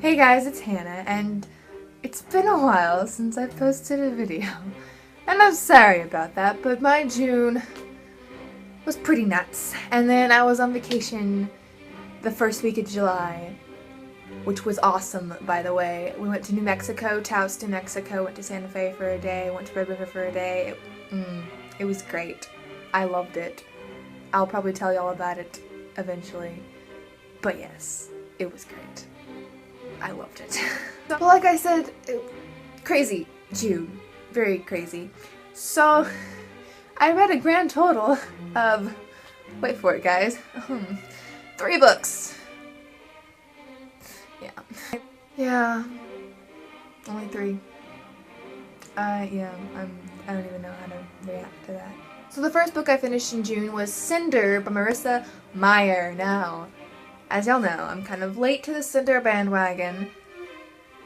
Hey guys, it's Hannah, and it's been a while since I posted a video. And I'm sorry about that, but my June was pretty nuts. And then I was on vacation the first week of July, which was awesome, by the way. We went to New Mexico, Taos, New Mexico, went to Santa Fe for a day, went to Red River for a day. It was great. I loved it. I'll probably tell you all about it eventually. But yes, it was great. I loved it. But like I said, crazy June. Very crazy. So, I read a grand total of, wait for it guys, 3 books. Yeah, only 3. I don't even know how to react to that. So the first book I finished in June was Cinder by Marissa Meyer. Now, as y'all know, I'm kind of late to the Cinder bandwagon,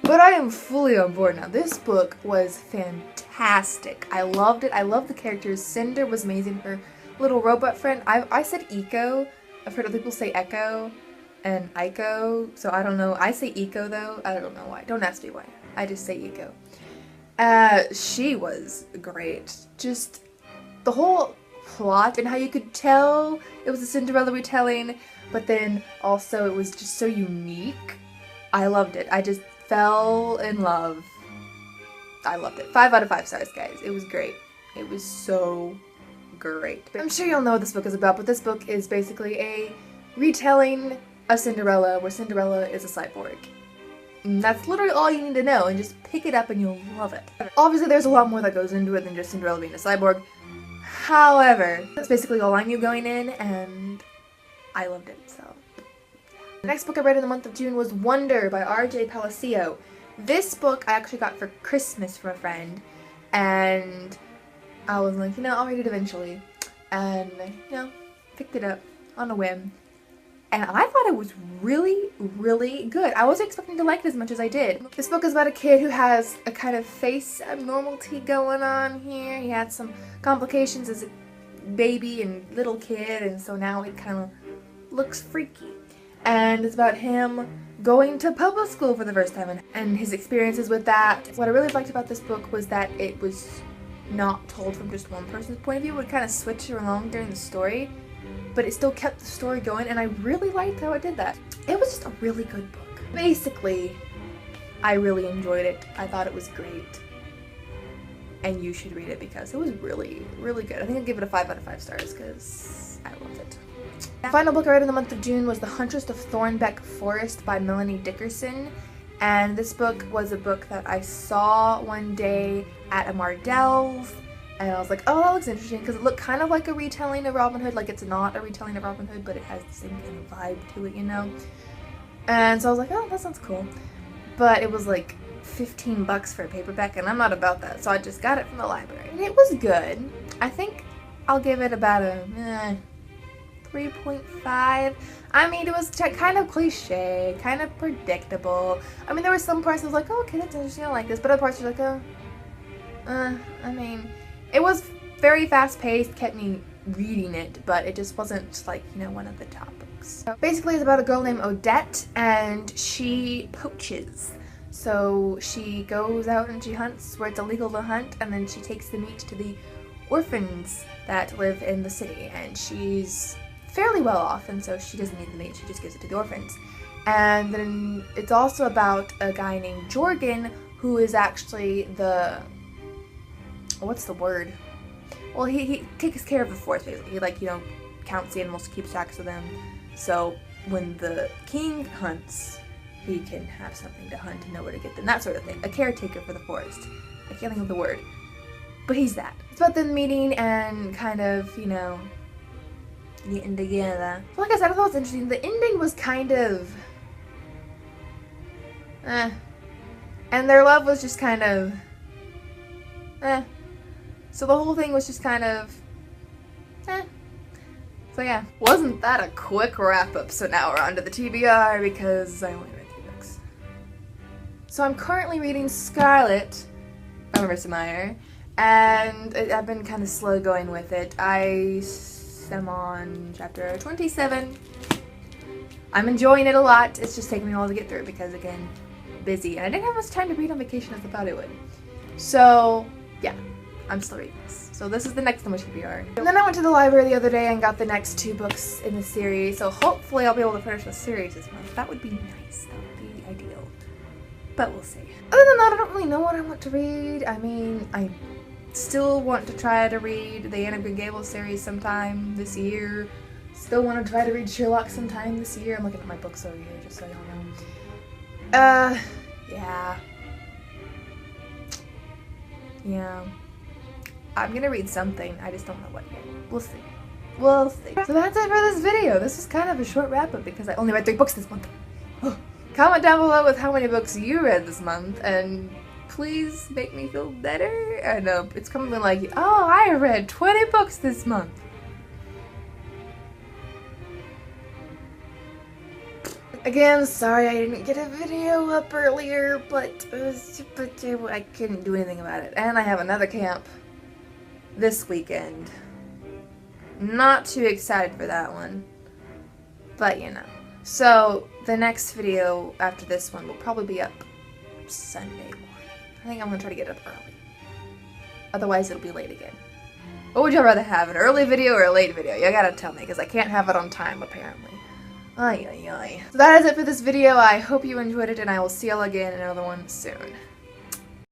but I am fully on board now. This book was fantastic. I loved it. I loved the characters. Cinder was amazing. Her little robot friend. I said Eco. I've heard other people say Echo and Ico, so I don't know. I say Eco though. I don't know why. Don't ask me why. I just say Eco. She was great. Just the whole plot and how you could tell it was a Cinderella retelling, but then also it was just so unique. I loved it. I just fell in love. I loved it. 5 out of 5 stars, guys. It was great. It was so great. I'm sure you'll know what this book is about, but this book is basically a retelling of Cinderella, where Cinderella is a cyborg. And that's literally all you need to know, and just pick it up and you'll love it. Obviously there's a lot more that goes into it than just Cinderella being a cyborg. However, that's basically all I knew going in, and I loved it, so. The next book I read in the month of June was Wonder by R.J. Palacio. This book I actually got for Christmas from a friend, and I was like, I'll read it eventually. And, picked it up on a whim. And I thought it was really, really good. I wasn't expecting to like it as much as I did. This book is about a kid who has a kind of face abnormality going on here. He had some complications as a baby and little kid, and so now he kind of looks freaky. And it's about him going to public school for the first time and his experiences with that. What I really liked about this book was that it was not told from just one person's point of view. It would kind of switch along during the story, but it still kept the story going, and I really liked how it did that. It was just a really good book. Basically, I really enjoyed it. I thought it was great. And you should read it because it was really, really good. I think I'd give it a 5 out of 5 stars because I loved it. The final book I read in the month of June was The Huntress of Thornbeck Forest by Melanie Dickerson. And this book was a book that I saw one day at a Mardell's. And I was like, oh, that looks interesting, because it looked kind of like a retelling of Robin Hood. Like, it's not a retelling of Robin Hood, but it has the same kind of vibe to it, And so I was like, oh, that sounds cool. But it was like $15 for a paperback, and I'm not about that, so I just got it from the library. And it was good. I think I'll give it about a 3.5. I mean, it was kind of cliche, kind of predictable. I mean, there were some parts I was like, oh, okay, that's interesting, I like this. But other parts were like, I mean, it was very fast-paced, kept me reading it, but it just wasn't, like, one of the top books. So basically, it's about a girl named Odette, and she poaches. So she goes out and she hunts where it's illegal to hunt, and then she takes the meat to the orphans that live in the city, and she's fairly well off, and so she doesn't need the meat, she just gives it to the orphans. And then it's also about a guy named Jorgen, who is actually the, what's the word? Well, he takes care of the forest, basically. He, counts the animals, keeps tracks of them. So when the king hunts, he can have something to hunt and know where to get them, that sort of thing. A caretaker for the forest. I can't think of the word. But he's that. It's about them meeting and kind of, getting together. Like I said, I thought it was interesting. The ending was kind of, and their love was just kind of, So the whole thing was just kind of, So yeah, wasn't that a quick wrap up? So now we're on to the TBR because I only read 3 books. So I'm currently reading Scarlet by Marissa Meyer, and I've been kind of slow going with it. I'm on chapter 27. I'm enjoying it a lot. It's just taking me a while to get through because, again, busy. And I didn't have much time to read on vacation as I thought I would. So, yeah, I'm still reading this. So this is the next one with TBR. And then I went to the library the other day and got the next 2 books in the series. So hopefully I'll be able to finish the series this month. That would be nice. That would be ideal. But we'll see. Other than that, I don't really know what I want to read. I mean, I still want to try to read the Anne of Green Gables series sometime this year. Still want to try to read Sherlock sometime this year. I'm looking at my books over here just so y'all know. Yeah. Yeah. I'm gonna read something. I just don't know what yet. We'll see. We'll see. So that's it for this video. This is kind of a short wrap-up because I only read 3 books this month. Comment down below with how many books you read this month and please make me feel better. I know it's coming like, oh, I read 20 books this month. Again, sorry I didn't get a video up earlier, but I couldn't do anything about it. And I have another camp this weekend. Not too excited for that one, but you know. So the next video after this one will probably be up Sunday morning. I think I'm gonna try to get up early. Otherwise it'll be late again. What would y'all rather have, an early video or a late video? You gotta tell me, because I can't have it on time apparently. Ay, ay, ay. So that is it for this video. I hope you enjoyed it, and I will see y'all again in another one soon.